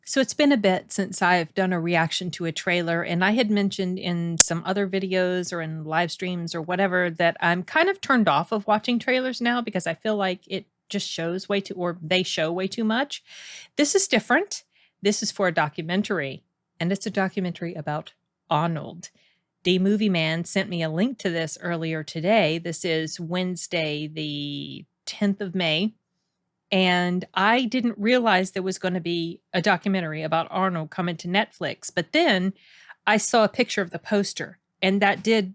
So it's been a bit since I've done a reaction to a trailer, and I had mentioned in some other videos or in live streams or whatever that I'm kind of turned off of watching trailers now because I feel like it just shows way too, or they show way too much. This is different. This is for a documentary, and it's a documentary about Arnold. The Movie Man sent me a link to this earlier today. This is Wednesday, the 10th of May. And I didn't realize there was going to be a documentary about Arnold coming to Netflix. But then I saw a picture of the poster, and that did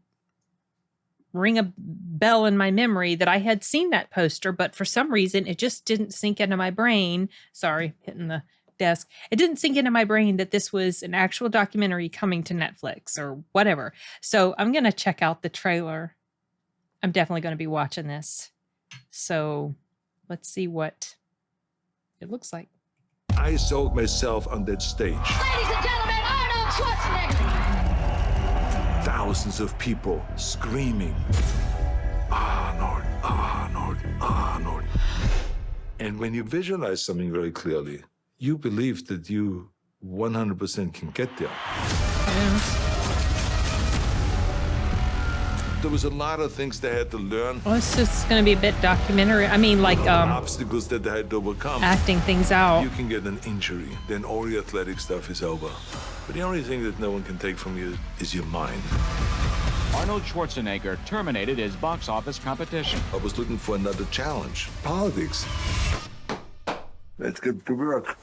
ring a bell in my memory that I had seen that poster, but for some reason it just didn't sink into my brain. Sorry, hitting the desk. It didn't sink into my brain that this was an actual documentary coming to Netflix or whatever. So I'm going to check out the trailer. I'm definitely going to be watching this. So let's see what it looks like. I sold myself on that stage. Ladies and gentlemen, Arnold Schwarzenegger! Thousands of people screaming, Arnold, Arnold, Arnold. And when you visualize something very clearly, you believe that you 100% can get there. There was a lot of things they had to learn. Well, it's just going to be a bit documentary. I mean, like obstacles that they had to overcome. acting things out. You can get an injury, then all your athletic stuff is over. But the only thing that no one can take from you is your mind. Arnold Schwarzenegger terminated his box office competition. I was looking for another challenge. Politics. Let's get to work.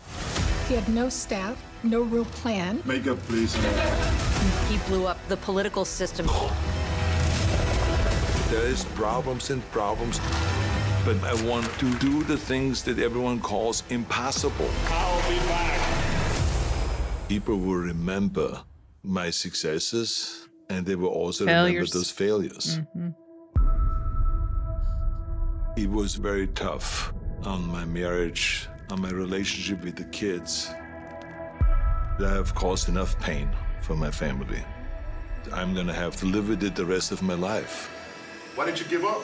He had no staff, no real plan. Makeup, please. He blew up the political system. There's problems and problems, but I want to do the things that everyone calls impossible. I'll be back. People will remember my successes, and they will also Failures. remember those failures. Mm-hmm. It was very tough on my marriage, on my relationship with the kids. I have caused enough pain for my family. I'm gonna have to live with it the rest of my life. Why did you give up?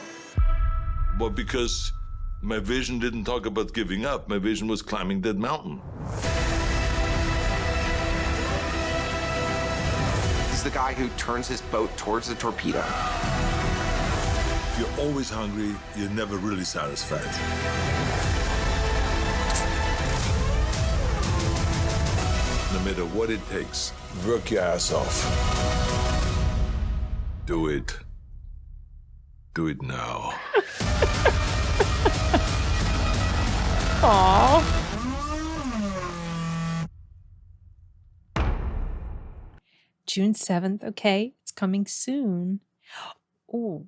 Well, because my vision didn't talk about giving up. My vision was climbing that mountain. He's the guy who turns his boat towards the torpedo. If you're always hungry, you're never really satisfied. No matter what it takes, work your ass off. Do it. Do it now. Aww. June 7th. Okay, it's coming soon. Oh,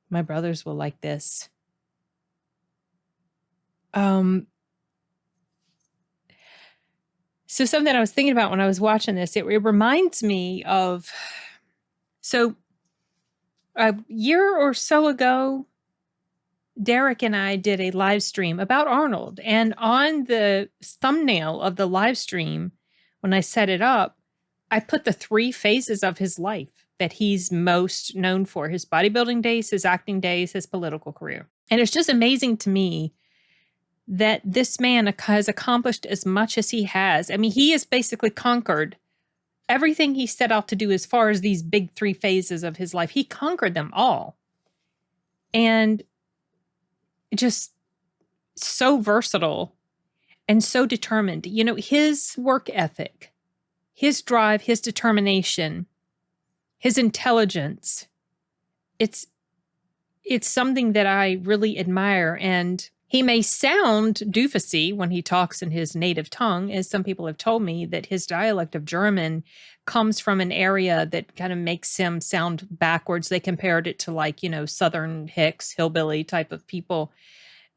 my brothers will like this. So something I was thinking about when I was watching this, it reminds me of, so a year or so ago, Derek and I did a live stream about Arnold. And on the thumbnail of the live stream, when I set it up, I put the 3 phases of his life that he's most known for: his bodybuilding days, his acting days, his political career. And it's just amazing to me that this man has accomplished as much as he has. I mean, he has basically conquered everything he set out to do as far as these big 3 phases of his life. He conquered them all. And just so versatile and so determined. You know, his work ethic, his drive, his determination, his intelligence, it's something that I really admire. And he may sound doofusy when he talks in his native tongue, as some people have told me that his dialect of German comes from an area that kind of makes him sound backwards. They compared it to, like, you know, Southern Hicks, hillbilly type of people.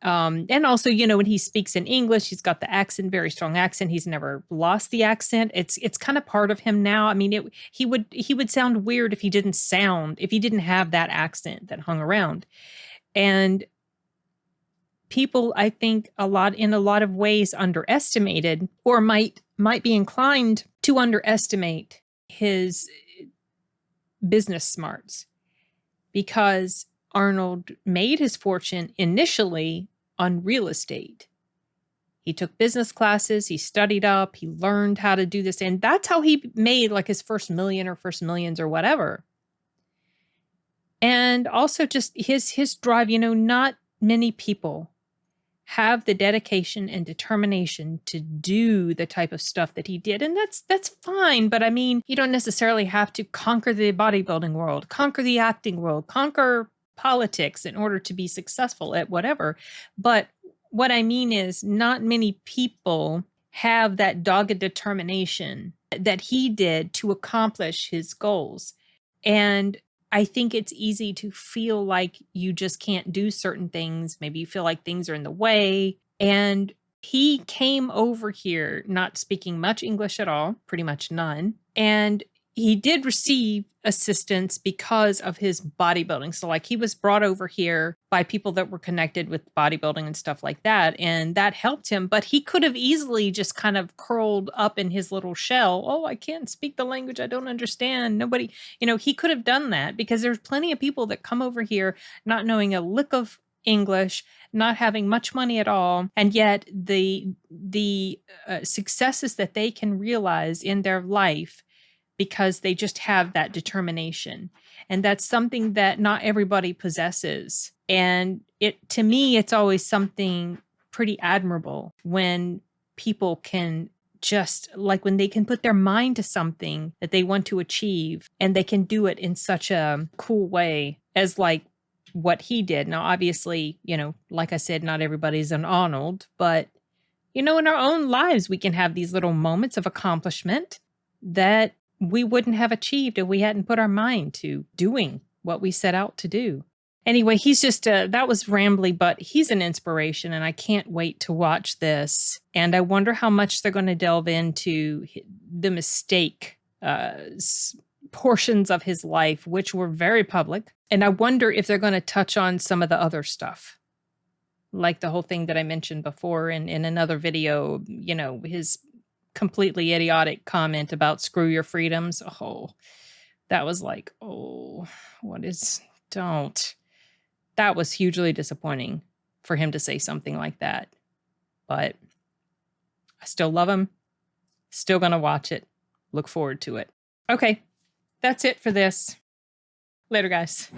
And also, you know, when he speaks in English, he's got the accent, very strong accent. He's never lost the accent. It's kind of part of him now. I mean, he would sound weird if he didn't have that accent that hung around. And people, I think, in a lot of ways underestimated, or might be inclined to underestimate his business smarts, because Arnold made his fortune initially on real estate. He took business classes, he studied up, he learned how to do this. And that's how he made like his first million or first millions or whatever. And also just his drive, not many people have the dedication and determination to do the type of stuff that he did. And that's fine. But I mean, you don't necessarily have to conquer the bodybuilding world, conquer the acting world, conquer politics in order to be successful at whatever. But what I mean is not many people have that dogged determination that he did to accomplish his goals. And I think it's easy to feel like you just can't do certain things. Maybe you feel like things are in the way. And he came over here not speaking much English at all, pretty much none. And he did receive assistance because of his bodybuilding. So like he was brought over here by people that were connected with bodybuilding and stuff like that. And that helped him. But he could have easily just kind of curled up in his little shell. Oh, I can't speak the language. I don't understand. Nobody, he could have done that because there's plenty of people that come over here not knowing a lick of English, not having much money at all. And yet the successes that they can realize in their life because they just have that determination. And that's something that not everybody possesses. And to me, it's always something pretty admirable when people can just, like when they can put their mind to something that they want to achieve and they can do it in such a cool way as like what he did. Now, obviously, like I said, not everybody's an Arnold, but in our own lives, we can have these little moments of accomplishment that we wouldn't have achieved if we hadn't put our mind to doing what we set out to do. Anyway, he's just, that was rambly, but he's an inspiration and I can't wait to watch this. And I wonder how much they're going to delve into the mistake portions of his life, which were very public. And I wonder if they're going to touch on some of the other stuff, like the whole thing that I mentioned before in another video, his completely idiotic comment about screw your freedoms. Oh, that was like, don't. That was hugely disappointing for him to say something like that. But I still love him. Still gonna watch it. Look forward to it. Okay, that's it for this. Later, guys.